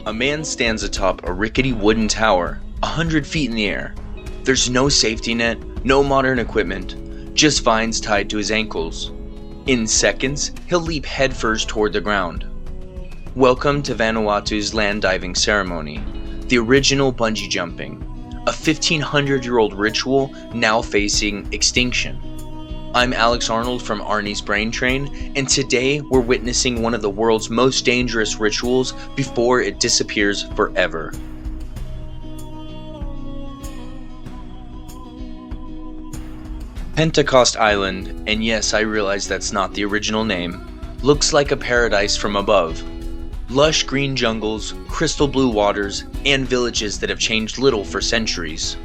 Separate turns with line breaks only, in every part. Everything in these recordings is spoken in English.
A man stands atop a rickety wooden tower, 100 feet in the air. There's no safety net, no modern equipment, just vines tied to his ankles. In seconds, he'll leap headfirst toward the ground. Welcome to Vanuatu's land diving ceremony, the original bungee jumping, a 1500-year-old ritual now facing extinction. I'm Alex Arnold from Arnie's Brain Train, and today we're witnessing one of the world's most dangerous rituals before it disappears forever. Pentecost Island, and yes, I realize that's not the original name, looks like a paradise from above. Lush green jungles, crystal blue waters, and villages that have changed little for centuries.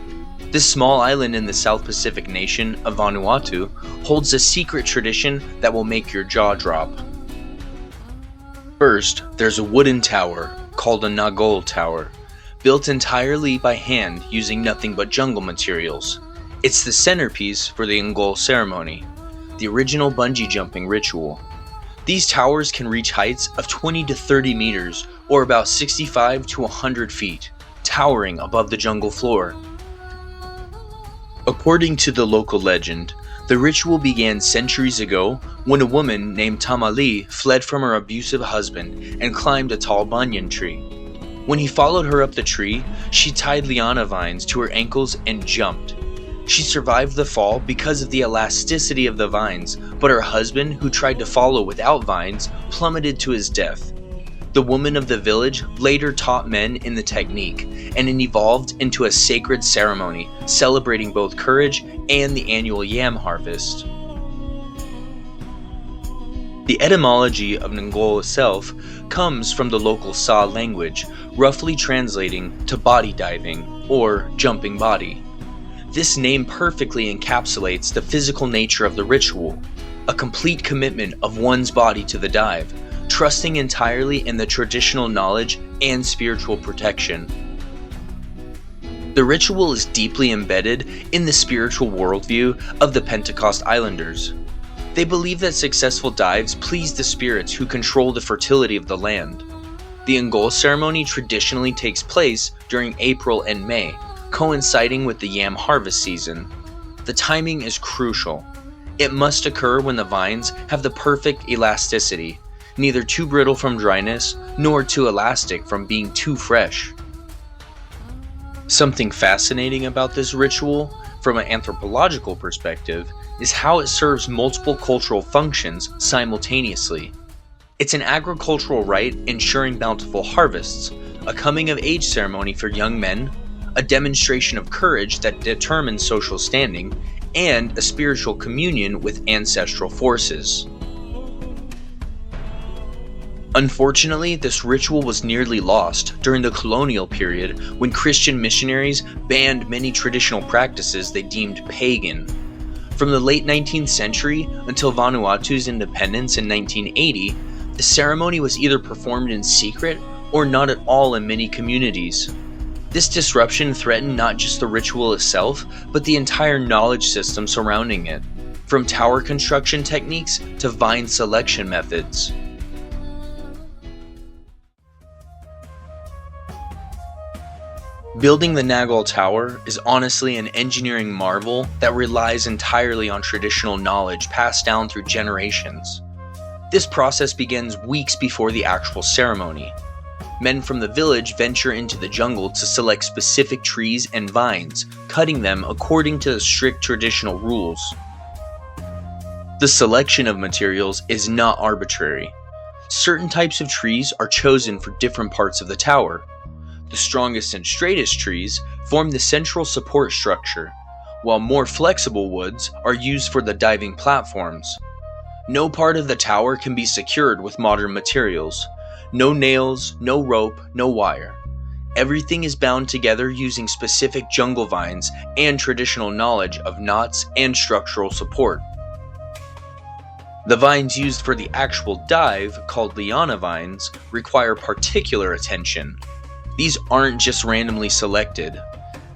This small island in the South Pacific nation of Vanuatu holds a secret tradition that will make your jaw drop. First, there's a wooden tower, called a Ngol tower, built entirely by hand using nothing but jungle materials. It's the centerpiece for the Ngol ceremony, the original bungee jumping ritual. These towers can reach heights of 20 to 30 meters, or about 65 to 100 feet, towering above the jungle floor. According to the local legend, the ritual began centuries ago when a woman named Tamali fled from her abusive husband and climbed a tall banyan tree. When he followed her up the tree, she tied liana vines to her ankles and jumped. She survived the fall because of the elasticity of the vines, but her husband, who tried to follow without vines, plummeted to his death. The woman of the village later taught men in the technique, and it evolved into a sacred ceremony celebrating both courage and the annual yam harvest. The etymology of Ngol itself comes from the local Sa language, roughly translating to body diving or jumping body. This name perfectly encapsulates the physical nature of the ritual, a complete commitment of one's body to the dive, trusting entirely in the traditional knowledge and spiritual protection. The ritual is deeply embedded in the spiritual worldview of the Pentecost Islanders. They believe that successful dives please the spirits who control the fertility of the land. The Ngol ceremony traditionally takes place during April and May, coinciding with the yam harvest season. The timing is crucial. It must occur when the vines have the perfect elasticity, neither too brittle from dryness, nor too elastic from being too fresh. Something fascinating about this ritual, from an anthropological perspective, is how it serves multiple cultural functions simultaneously. It's an agricultural rite ensuring bountiful harvests, a coming-of-age ceremony for young men, a demonstration of courage that determines social standing, and a spiritual communion with ancestral forces. Unfortunately, this ritual was nearly lost during the colonial period when Christian missionaries banned many traditional practices they deemed pagan. From the late 19th century until Vanuatu's independence in 1980, the ceremony was either performed in secret or not at all in many communities. This disruption threatened not just the ritual itself, but the entire knowledge system surrounding it, from tower construction techniques to vine selection methods. Building the Ngol Tower is honestly an engineering marvel that relies entirely on traditional knowledge passed down through generations. This process begins weeks before the actual ceremony. Men from the village venture into the jungle to select specific trees and vines, cutting them according to the strict traditional rules. The selection of materials is not arbitrary. Certain types of trees are chosen for different parts of the tower. The strongest and straightest trees form the central support structure, while more flexible woods are used for the diving platforms. No part of the tower can be secured with modern materials. No nails, no rope, no wire. Everything is bound together using specific jungle vines and traditional knowledge of knots and structural support. The vines used for the actual dive, called liana vines, require particular attention. These aren't just randomly selected.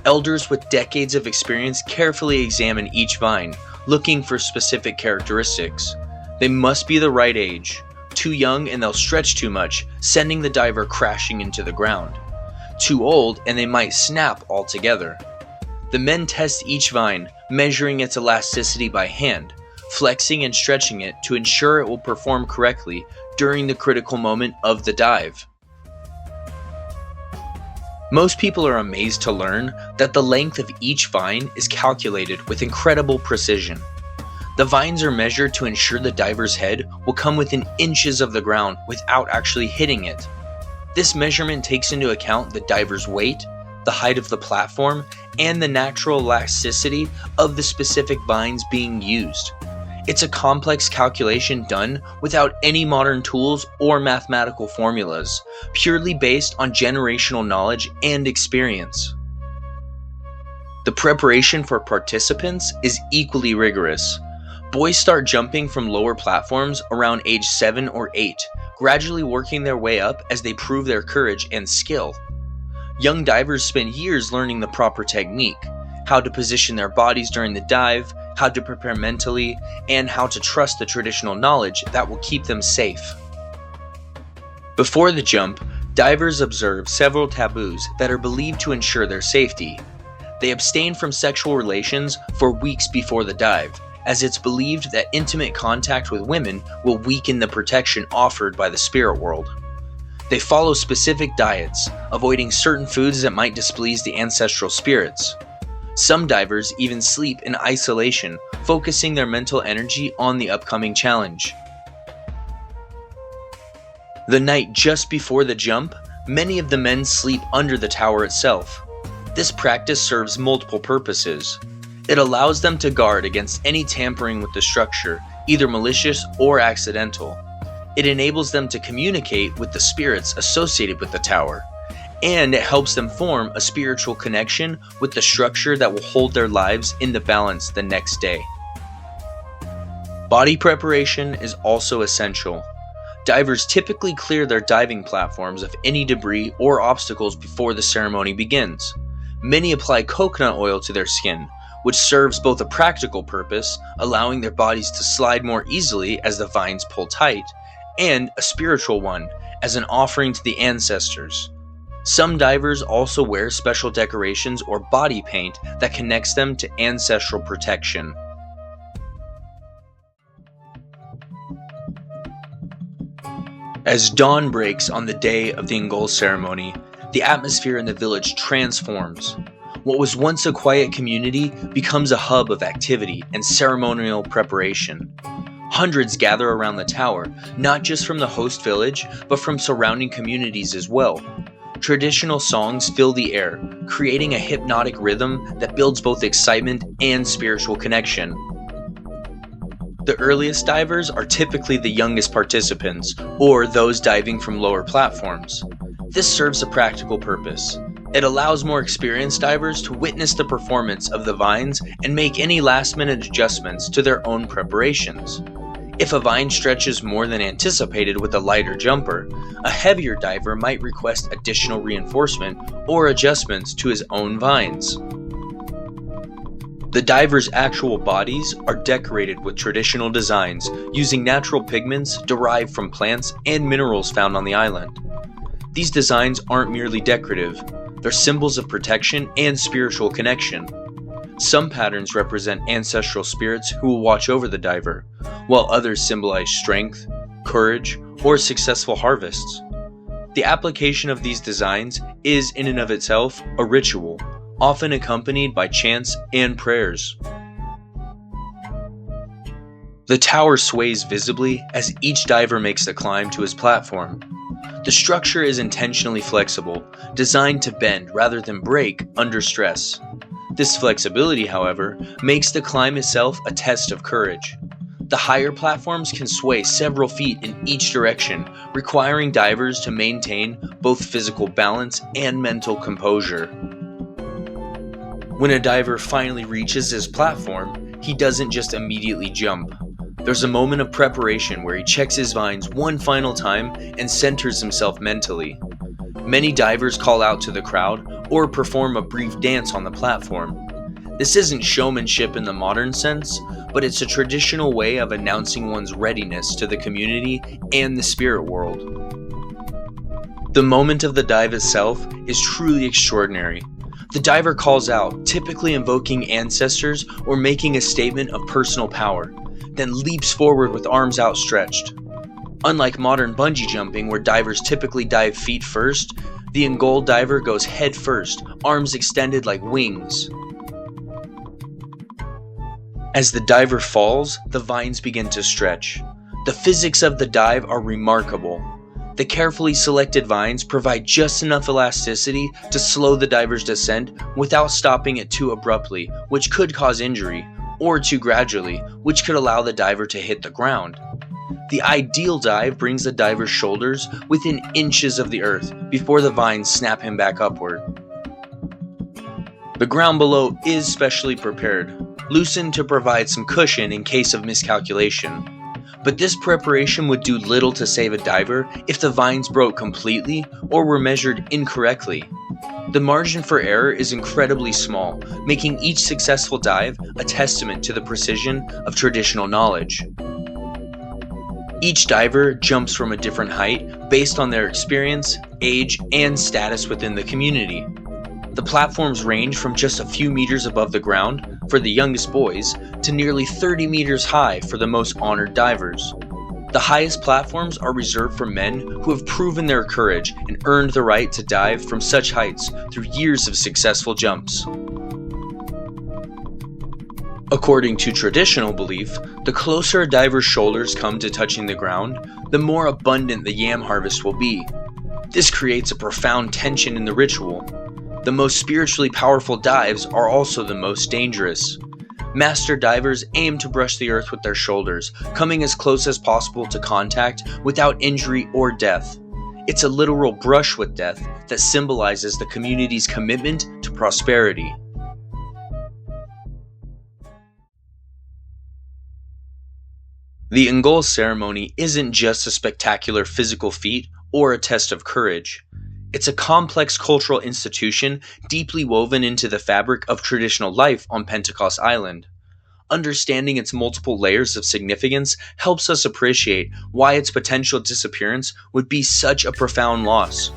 Elders with decades of experience carefully examine each vine, looking for specific characteristics. They must be the right age, Too young and they'll stretch too much, sending the diver crashing into the ground. Too old and they might snap altogether. The men test each vine, measuring its elasticity by hand, flexing and stretching it to ensure it will perform correctly during the critical moment of the dive. Most people are amazed to learn that the length of each vine is calculated with incredible precision. The vines are measured to ensure the diver's head will come within inches of the ground without actually hitting it. This measurement takes into account the diver's weight, the height of the platform, and the natural elasticity of the specific vines being used. It's a complex calculation done without any modern tools or mathematical formulas, purely based on generational knowledge and experience. The preparation for participants is equally rigorous. Boys start jumping from lower platforms around age 7 or 8, gradually working their way up as they prove their courage and skill. Young divers spend years learning the proper technique, how to position their bodies during the dive, how to prepare mentally, and how to trust the traditional knowledge that will keep them safe. Before the jump, divers observe several taboos that are believed to ensure their safety. They abstain from sexual relations for weeks before the dive, as it's believed that intimate contact with women will weaken the protection offered by the spirit world. They follow specific diets, avoiding certain foods that might displease the ancestral spirits. Some divers even sleep in isolation, focusing their mental energy on the upcoming challenge. The night just before the jump, many of the men sleep under the tower itself. This practice serves multiple purposes. It allows them to guard against any tampering with the structure, either malicious or accidental. It enables them to communicate with the spirits associated with the tower, and it helps them form a spiritual connection with the structure that will hold their lives in the balance the next day. Body preparation is also essential. Divers typically clear their diving platforms of any debris or obstacles before the ceremony begins. Many apply coconut oil to their skin, which serves both a practical purpose, allowing their bodies to slide more easily as the vines pull tight, and a spiritual one, as an offering to the ancestors. Some divers also wear special decorations or body paint that connects them to ancestral protection. As dawn breaks on the day of the Ngol ceremony, the atmosphere in the village transforms. What was once a quiet community becomes a hub of activity and ceremonial preparation. Hundreds gather around the tower, not just from the host village, but from surrounding communities as well. Traditional songs fill the air, creating a hypnotic rhythm that builds both excitement and spiritual connection. The earliest divers are typically the youngest participants, or those diving from lower platforms. This serves a practical purpose. It allows more experienced divers to witness the performance of the vines and make any last-minute adjustments to their own preparations. If a vine stretches more than anticipated with a lighter jumper, a heavier diver might request additional reinforcement or adjustments to his own vines. The divers' actual bodies are decorated with traditional designs using natural pigments derived from plants and minerals found on the island. These designs aren't merely decorative, they're symbols of protection and spiritual connection. Some patterns represent ancestral spirits who will watch over the diver, while others symbolize strength, courage, or successful harvests. The application of these designs is in and of itself a ritual, often accompanied by chants and prayers. The tower sways visibly as each diver makes the climb to his platform. The structure is intentionally flexible, designed to bend rather than break under stress. This flexibility, however, makes the climb itself a test of courage. The higher platforms can sway several feet in each direction, requiring divers to maintain both physical balance and mental composure. When a diver finally reaches his platform, he doesn't just immediately jump. There's a moment of preparation where he checks his vines one final time and centers himself mentally. Many divers call out to the crowd or perform a brief dance on the platform. This isn't showmanship in the modern sense, but it's a traditional way of announcing one's readiness to the community and the spirit world. The moment of the dive itself is truly extraordinary. The diver calls out, typically invoking ancestors or making a statement of personal power, then leaps forward with arms outstretched. Unlike modern bungee jumping, where divers typically dive feet first, the Ngol diver goes head first, arms extended like wings. As the diver falls, the vines begin to stretch. The physics of the dive are remarkable. The carefully selected vines provide just enough elasticity to slow the diver's descent without stopping it too abruptly, which could cause injury, or too gradually, which could allow the diver to hit the ground. The ideal dive brings the diver's shoulders within inches of the earth before the vines snap him back upward. The ground below is specially prepared, loosened to provide some cushion in case of miscalculation. But this preparation would do little to save a diver if the vines broke completely or were measured incorrectly. The margin for error is incredibly small, making each successful dive a testament to the precision of traditional knowledge. Each diver jumps from a different height based on their experience, age, and status within the community. The platforms range from just a few meters above the ground for the youngest boys to nearly 30 meters high for the most honored divers. The highest platforms are reserved for men who have proven their courage and earned the right to dive from such heights through years of successful jumps. According to traditional belief, the closer a diver's shoulders come to touching the ground, the more abundant the yam harvest will be. This creates a profound tension in the ritual. The most spiritually powerful dives are also the most dangerous. Master divers aim to brush the earth with their shoulders, coming as close as possible to contact without injury or death. It's a literal brush with death that symbolizes the community's commitment to prosperity. The Ngol ceremony isn't just a spectacular physical feat or a test of courage. It's a complex cultural institution deeply woven into the fabric of traditional life on Pentecost Island. Understanding its multiple layers of significance helps us appreciate why its potential disappearance would be such a profound loss.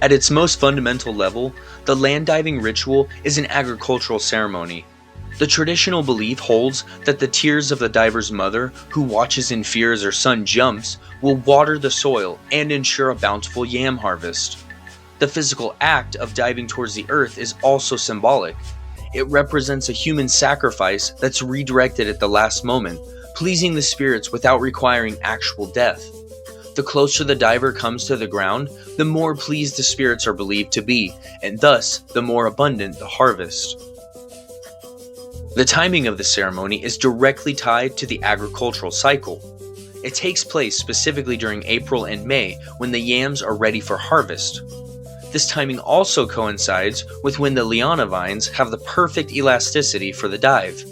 At its most fundamental level, the land diving ritual is an agricultural ceremony. The traditional belief holds that the tears of the diver's mother, who watches in fear as her son jumps, will water the soil and ensure a bountiful yam harvest. The physical act of diving towards the earth is also symbolic. It represents a human sacrifice that's redirected at the last moment, pleasing the spirits without requiring actual death. The closer the diver comes to the ground, the more pleased the spirits are believed to be, and thus the more abundant the harvest. The timing of the ceremony is directly tied to the agricultural cycle. It takes place specifically during April and May when the yams are ready for harvest. This timing also coincides with when the liana vines have the perfect elasticity for the dive,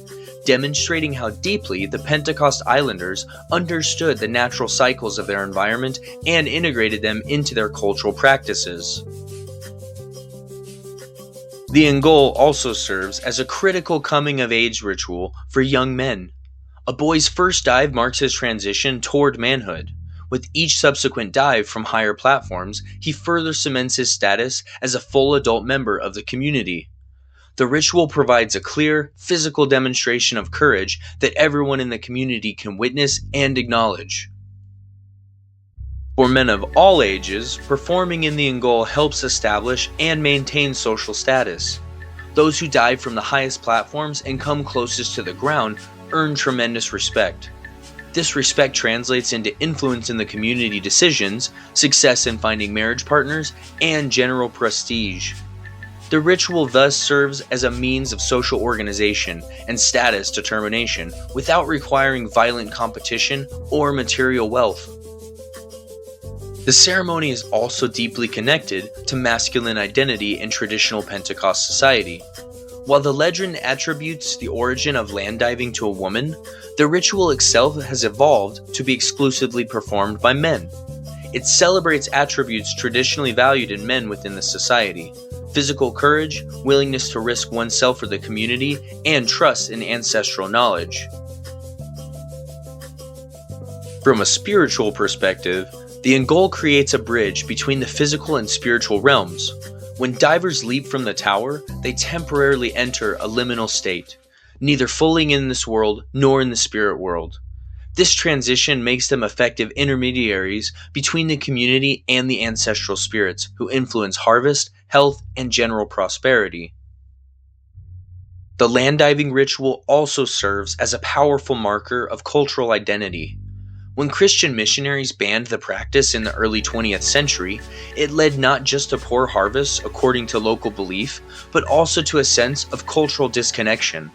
demonstrating how deeply the Pentecost Islanders understood the natural cycles of their environment and integrated them into their cultural practices. The Ngol also serves as a critical coming-of-age ritual for young men. A boy's first dive marks his transition toward manhood. With each subsequent dive from higher platforms, he further cements his status as a full adult member of the community. The ritual provides a clear, physical demonstration of courage that everyone in the community can witness and acknowledge. For men of all ages, performing in the Ngol helps establish and maintain social status. Those who dive from the highest platforms and come closest to the ground earn tremendous respect. This respect translates into influence in the community decisions, success in finding marriage partners, and general prestige. The ritual thus serves as a means of social organization and status determination without requiring violent competition or material wealth. The ceremony is also deeply connected to masculine identity in traditional Pentecost society. While the legend attributes the origin of land diving to a woman, the ritual itself has evolved to be exclusively performed by men. It celebrates attributes traditionally valued in men within the society: physical courage, willingness to risk oneself for the community, and trust in ancestral knowledge. From a spiritual perspective, the Ngol creates a bridge between the physical and spiritual realms. When divers leap from the tower, they temporarily enter a liminal state, neither fully in this world nor in the spirit world. This transition makes them effective intermediaries between the community and the ancestral spirits who influence harvest, health, and general prosperity. The land diving ritual also serves as a powerful marker of cultural identity. When Christian missionaries banned the practice in the early 20th century, it led not just to poor harvests according to local belief, but also to a sense of cultural disconnection.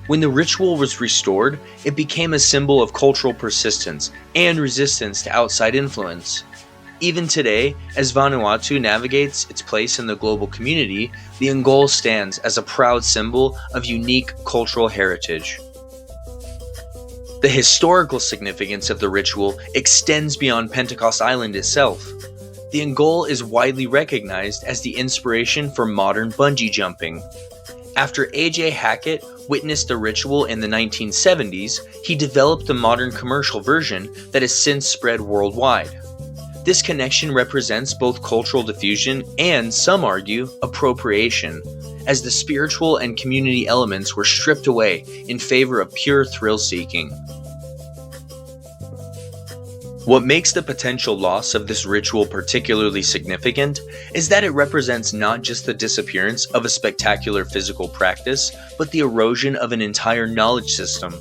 When the ritual was restored, it became a symbol of cultural persistence and resistance to outside influence. Even today, as Vanuatu navigates its place in the global community, the Ngol stands as a proud symbol of unique cultural heritage. The historical significance of the ritual extends beyond Pentecost Island itself. The Ngol is widely recognized as the inspiration for modern bungee jumping. After A.J. Hackett witnessed the ritual in the 1970s, he developed the modern commercial version that has since spread worldwide. This connection represents both cultural diffusion and, some argue, appropriation, as the spiritual and community elements were stripped away in favor of pure thrill-seeking. What makes the potential loss of this ritual particularly significant is that it represents not just the disappearance of a spectacular physical practice, but the erosion of an entire knowledge system.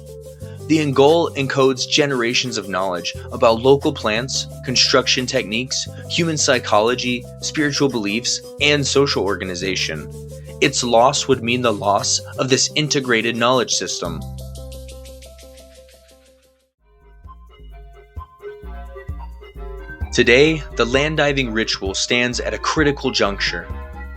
The Ngol encodes generations of knowledge about local plants, construction techniques, human psychology, spiritual beliefs, and social organization. Its loss would mean the loss of this integrated knowledge system. Today, the land diving ritual stands at a critical juncture.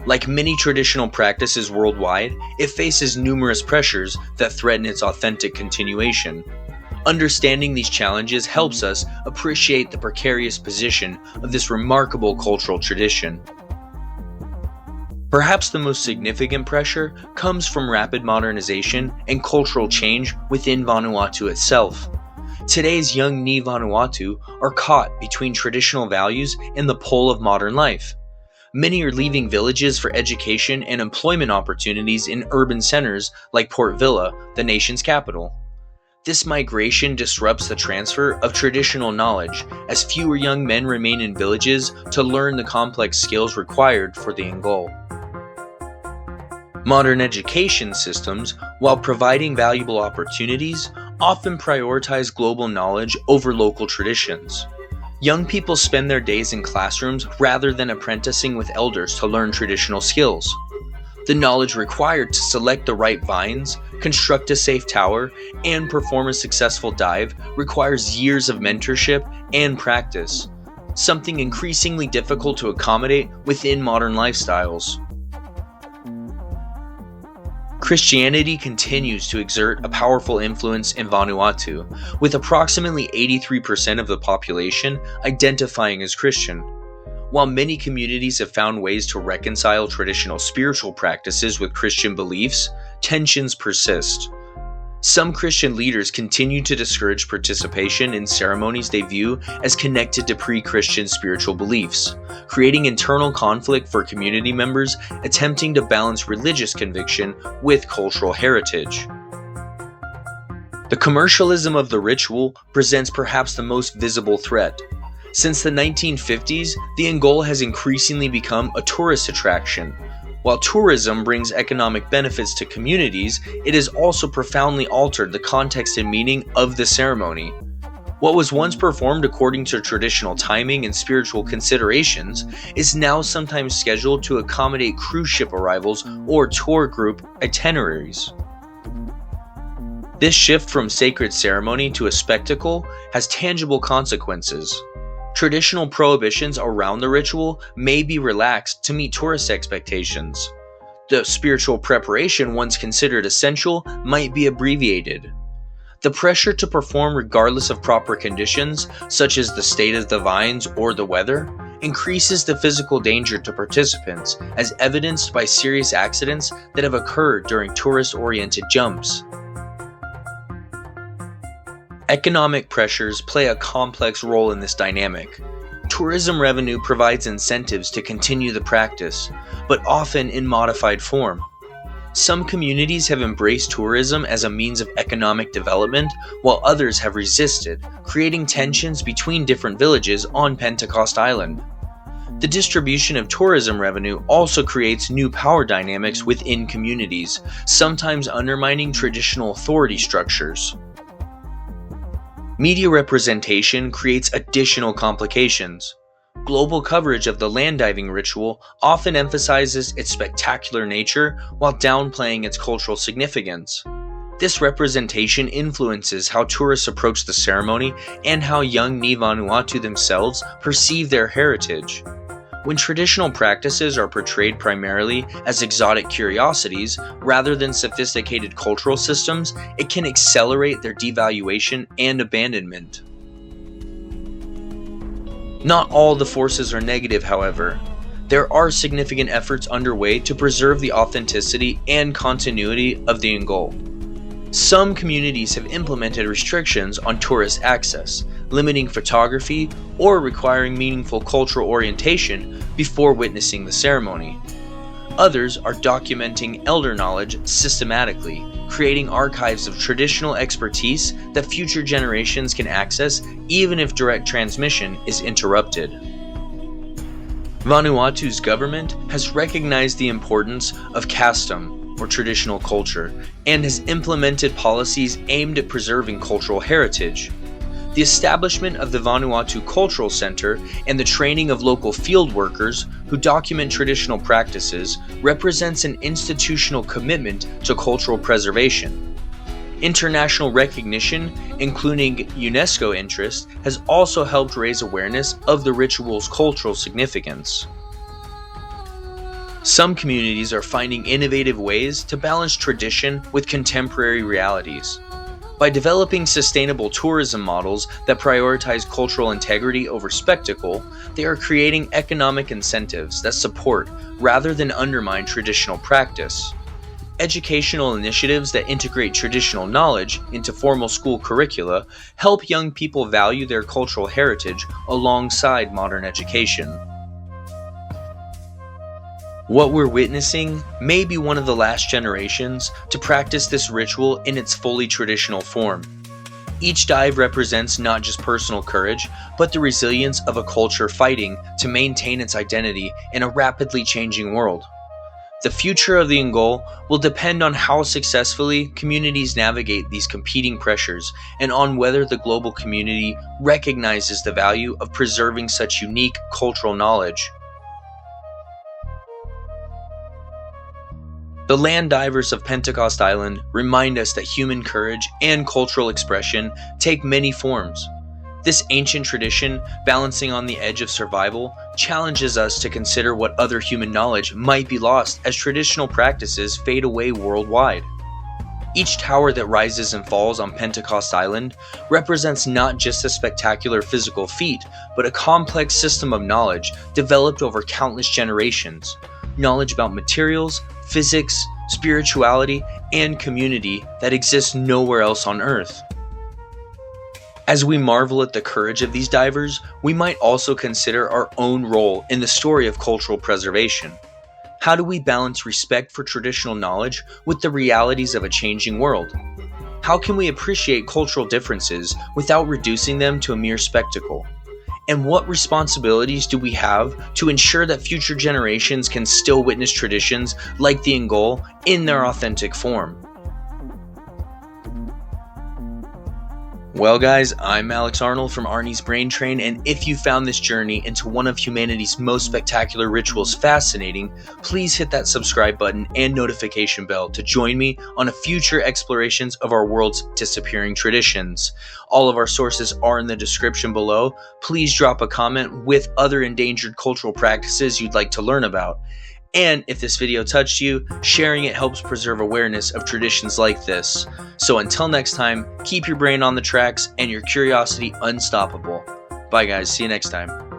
Like many traditional practices worldwide, it faces numerous pressures that threaten its authentic continuation. Understanding these challenges helps us appreciate the precarious position of this remarkable cultural tradition. Perhaps the most significant pressure comes from rapid modernization and cultural change within Vanuatu itself. Today's young Ni Vanuatu are caught between traditional values and the pull of modern life. Many are leaving villages for education and employment opportunities in urban centers like Port Vila, the nation's capital. This migration disrupts the transfer of traditional knowledge, as fewer young men remain in villages to learn the complex skills required for the Ngol. Modern education systems, while providing valuable opportunities, often prioritize global knowledge over local traditions. Young people spend their days in classrooms rather than apprenticing with elders to learn traditional skills. The knowledge required to select the right vines, construct a safe tower, and perform a successful dive requires years of mentorship and practice, something increasingly difficult to accommodate within modern lifestyles. Christianity continues to exert a powerful influence in Vanuatu, with approximately 83% of the population identifying as Christian. While many communities have found ways to reconcile traditional spiritual practices with Christian beliefs, tensions persist. Some Christian leaders continue to discourage participation in ceremonies they view as connected to pre-Christian spiritual beliefs, creating internal conflict for community members attempting to balance religious conviction with cultural heritage. The commercialism of the ritual presents perhaps the most visible threat. Since the 1950s, the Ngol has increasingly become a tourist attraction. While tourism brings economic benefits to communities, it has also profoundly altered the context and meaning of the ceremony. What was once performed according to traditional timing and spiritual considerations is now sometimes scheduled to accommodate cruise ship arrivals or tour group itineraries. This shift from sacred ceremony to a spectacle has tangible consequences. Traditional prohibitions around the ritual may be relaxed to meet tourist expectations. The spiritual preparation once considered essential might be abbreviated. The pressure to perform regardless of proper conditions, such as the state of the vines or the weather, increases the physical danger to participants, as evidenced by serious accidents that have occurred during tourist-oriented jumps. Economic pressures play a complex role in this dynamic. Tourism revenue provides incentives to continue the practice, but often in modified form. Some communities have embraced tourism as a means of economic development, while others have resisted, creating tensions between different villages on Pentecost Island. The distribution of tourism revenue also creates new power dynamics within communities, sometimes undermining traditional authority structures. Media representation creates additional complications. Global coverage of the land diving ritual often emphasizes its spectacular nature while downplaying its cultural significance. This representation influences how tourists approach the ceremony and how young Vanuatu themselves perceive their heritage. When traditional practices are portrayed primarily as exotic curiosities rather than sophisticated cultural systems, it can accelerate their devaluation and abandonment. Not all the forces are negative, however. There are significant efforts underway to preserve the authenticity and continuity of the Ngol. Some communities have implemented restrictions on tourist access, limiting photography or requiring meaningful cultural orientation before witnessing the ceremony. Others are documenting elder knowledge systematically, creating archives of traditional expertise that future generations can access even if direct transmission is interrupted. Vanuatu's government has recognized the importance of custom, or traditional culture, and has implemented policies aimed at preserving cultural heritage. The establishment of the Vanuatu Cultural Center and the training of local field workers who document traditional practices represents an institutional commitment to cultural preservation. International recognition, including UNESCO interest, has also helped raise awareness of the ritual's cultural significance. Some communities are finding innovative ways to balance tradition with contemporary realities. By developing sustainable tourism models that prioritize cultural integrity over spectacle, they are creating economic incentives that support rather than undermine traditional practice. Educational initiatives that integrate traditional knowledge into formal school curricula help young people value their cultural heritage alongside modern education. What we're witnessing may be one of the last generations to practice this ritual in its fully traditional form. Each dive represents not just personal courage, but the resilience of a culture fighting to maintain its identity in a rapidly changing world. The future of the Ngol will depend on how successfully communities navigate these competing pressures and on whether the global community recognizes the value of preserving such unique cultural knowledge. The land divers of Pentecost Island remind us that human courage and cultural expression take many forms. This ancient tradition, balancing on the edge of survival, challenges us to consider what other human knowledge might be lost as traditional practices fade away worldwide. Each tower that rises and falls on Pentecost Island represents not just a spectacular physical feat, but a complex system of knowledge developed over countless generations. Knowledge about materials, physics, spirituality, and community that exists nowhere else on Earth. As we marvel at the courage of these divers, we might also consider our own role in the story of cultural preservation. How do we balance respect for traditional knowledge with the realities of a changing world? How can we appreciate cultural differences without reducing them to a mere spectacle? And what responsibilities do we have to ensure that future generations can still witness traditions like the Ngol in their authentic form? Well guys, I'm Alex Arnold from Arnie's Brain Train, and if you found this journey into one of humanity's most spectacular rituals fascinating, please hit that subscribe button and notification bell to join me on future explorations of our world's disappearing traditions. All of our sources are in the description below. Please drop a comment with other endangered cultural practices you'd like to learn about. And if this video touched you, sharing it helps preserve awareness of traditions like this. So until next time, keep your brain on the tracks and your curiosity unstoppable. Bye guys, see you next time.